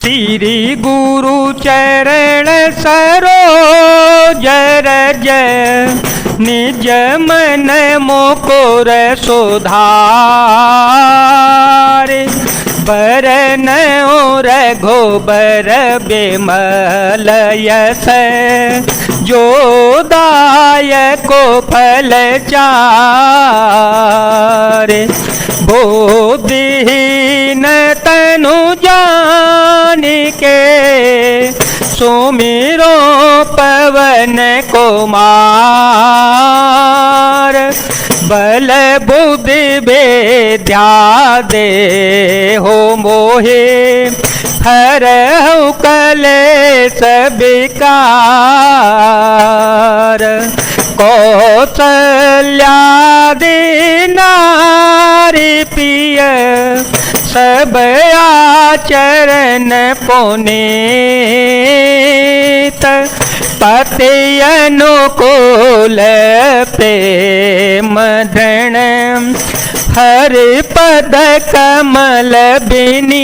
श्री गुरु चरण सरोज रज निज मन मोकोर सुधार बरन रघुबर बिमल यस जो दायको फल चार बोधहीन तनु जान के सुमिरो पवन कुमार बल बुद्धि विद्या दे हो मोहे हर कलेश विकार कौशल्यादि नारी प्रिय सब आचरण पुनीत पति अनुकूल प्रेम धृण हर पद कमल विनीत।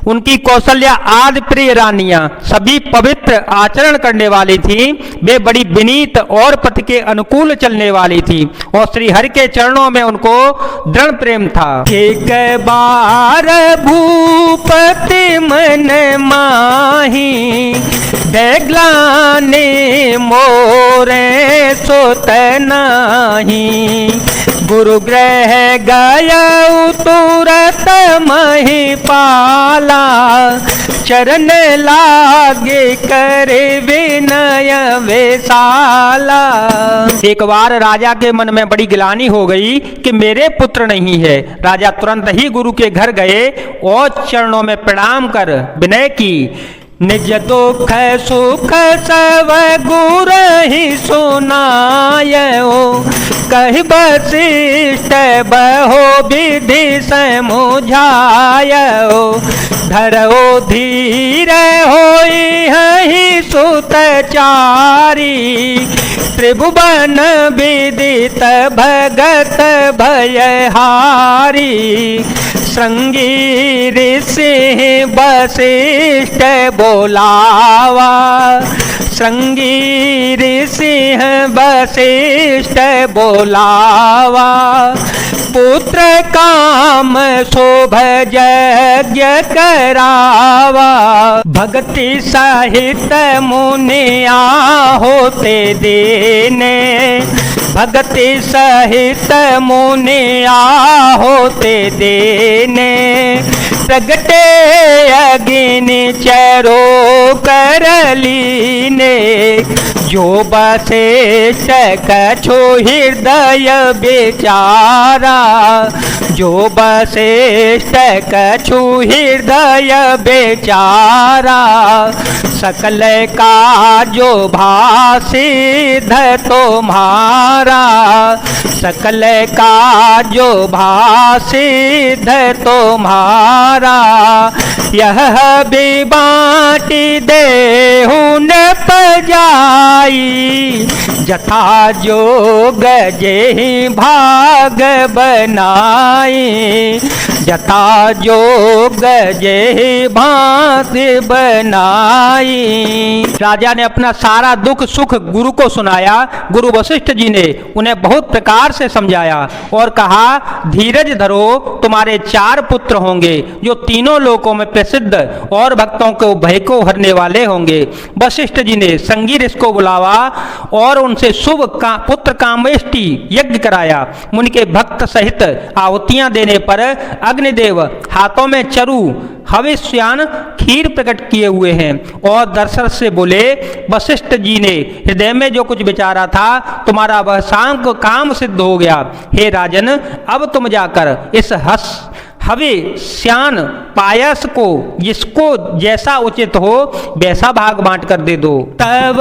उनकी कौशल्या आदि प्रिय रानियां सभी पवित्र आचरण करने वाली थी। वे बड़ी विनीत और पति के अनुकूल चलने वाली थी और श्री हरि के चरणों में उनको दृढ़ प्रेम था। एक बार भूपति मन माही देग्लाने मोरे सोत नाही गुरु ग्रह गया तुरत महिपाला चरण लागे करे विनय वेसाला। एक बार राजा के मन में बड़ी गिलानी हो गई कि मेरे पुत्र नहीं है। राजा तुरंत ही गुरु के घर गए और चरणों में प्रणाम कर विनय की। निज दुख सुख सब गुरु ही सुनायो कहि वशिष्ठ बहो विधि समुझायो धरो धीर होई हहि सुतचारी त्रिभुवन विदित भगत भयहारी श्रृंगी ऋषि वशिष्ठ बोलावा श्रृंगी ऋषि वशिष्ठ बोलावा पुत्र काम शोभ यज्ञ करावा भक्ति सहित मुनिया होते देने भक्ति सहित मुनिया होते देने प्रगटे अग्नि चरो कर लीने जो वशिष्ठ कछु हृदय बेचारा जो वशिष्ठ कछु हृदय बेचारा सकल का जो भासिध तुम्हारा सकल का जो भासिध तुम्हारा यह भी बाटी देहु न पजाई जथा जोग जेहि भाग बनाई जथा जोग जेहि भांति बनाई। राजा ने अपना सारा दुख सुख गुरु को सुनाया। गुरु वशिष्ठ जी ने उन्हें बहुत प्रकार से समझाया और कहा धीरज धरो तुम्हारे 4 पुत्र होंगे जो तीनों लोकों में प्रसिद्ध और भक्तों को भय को हरने वाले होंगे। वशिष्ठ जी ने संगी ऋषि को बुलावा और उनसे शुभ पुत्र कामेष्टि यज्ञ कराया। मुनि के भक्त सहित आहुतियां देने पर अग्निदेव हाथों में चरु हविष्यान खीर प्रकट किए हुए हैं और दर्शन से बोले वशिष्ठ जी ने हृदय में जो कुछ विचारा था तुम्हारा वह सांग काम सिद्ध हो गया। हे राजन अब तुम जाकर इस हवे श्यान पायस को जिसको जैसा उचित हो वैसा भाग बांट कर दे दो। तब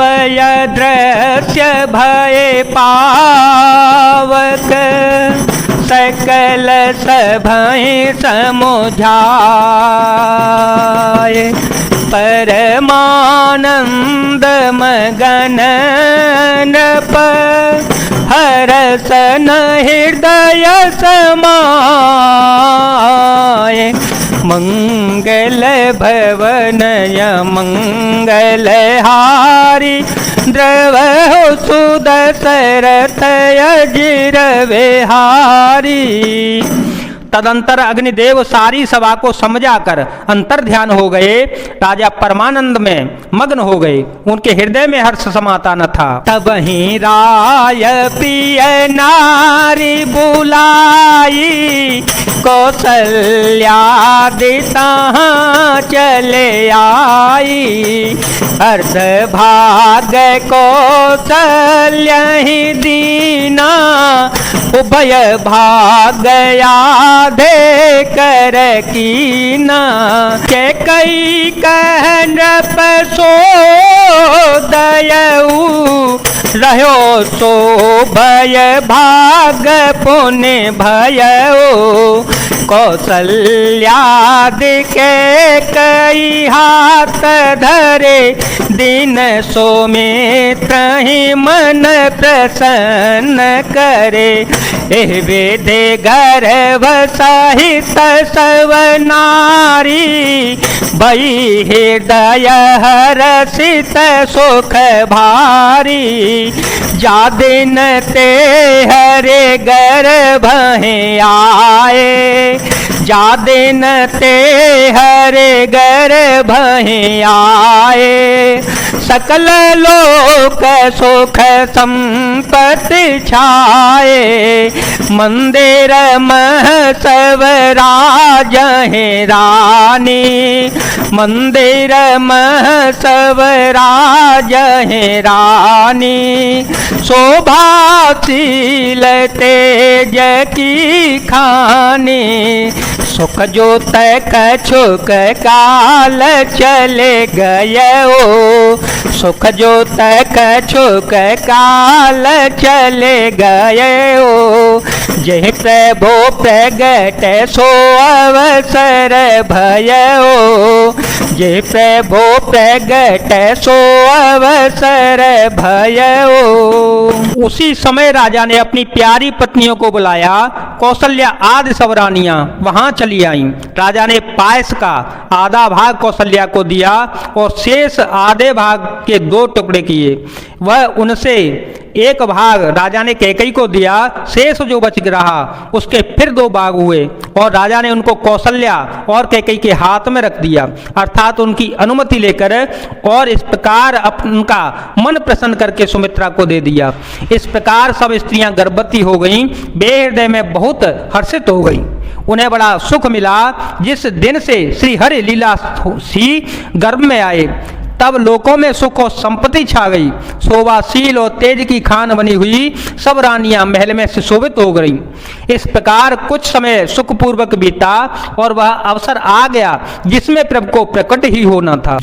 दृश्य भय पावक सकल सभय समुझाए परमानंद मगन नृप हरसन हृदय समाए आए। मंगल भवन मंगल हारी द्रवहु सुदशरथ अजिर विहारी। तदंतर अग्निदेव सारी सभा को समझा कर अंतर ध्यान हो गए। राजा परमानंद में मग्न हो गए, उनके हृदय में हर्ष समाता न था। तब ही राय प्रिय नारी बुलाई, कौशल्या दिता चले आई। अर्ध भाग कौशल्य ही दीना, उभय भाग आधे कर कीना। के कई कहन सो दयऊ, रहो सो भय भाग पुण्य भयो। कौशल्यादि के कई हाथ धरे, दिन सोमित्र ही मन प्रसन्न करे। एह वेदे गर्भ सहित सब नारी, भई हृदय हर्षित सुख भारी। जा दिन ते हरे गर्भ आए, जा दिन ते हरे गर्भ आए। सकल लोक सुख संपत्ति छाए, मंदिर मह सब राज है रानी। मंदिर मह सब राज है रानी। शोभाशील तेज की खानी, सुख जो तक छुक काल चले गयो। सुख जो तक छुक काल चले गयो। जय प्रभु प्रगट सो अवसर भयो। जय प्रभु प्रगट सो अवसर भयो। उसी समय राजा ने अपनी प्यारी पत्नियों को बुलाया। कौशल्या आदि सब रानियां वहां चली आईं। राजा ने पायस का आधा भाग कौशल्या को दिया और शेष आधे भाग के 2 टुकड़े किए। वह उनसे एक भाग राजा ने कैकेयी को दिया, शेष जो बच रहा उसके फिर 2 भाग हुए और राजा ने उनको कौशल्या और कैकेयी के हाथ में रख दिया, अर्थात उनकी अनुमति लेकर, और इस प्रकार उनका मन प्रसन्न करके सुमित्रा को दे दिया। इस प्रकार सब स्त्रियां गर्भवती हो गईं, वे हृदय में बहुत हर्षित हो गईं। उन्हें बड़ा सुख मिला। जिस दिन से श्री हरि लीला सी गर्भ में आए, तब लोकों में सुख और संपत्ति छा गई। शोभाशील और तेज की खान बनी हुई सब रानियां महल में सुशोभित हो गईं। इस प्रकार कुछ समय सुखपूर्वक बीता और वह अवसर आ गया जिसमें प्रभु को प्रकट ही होना था।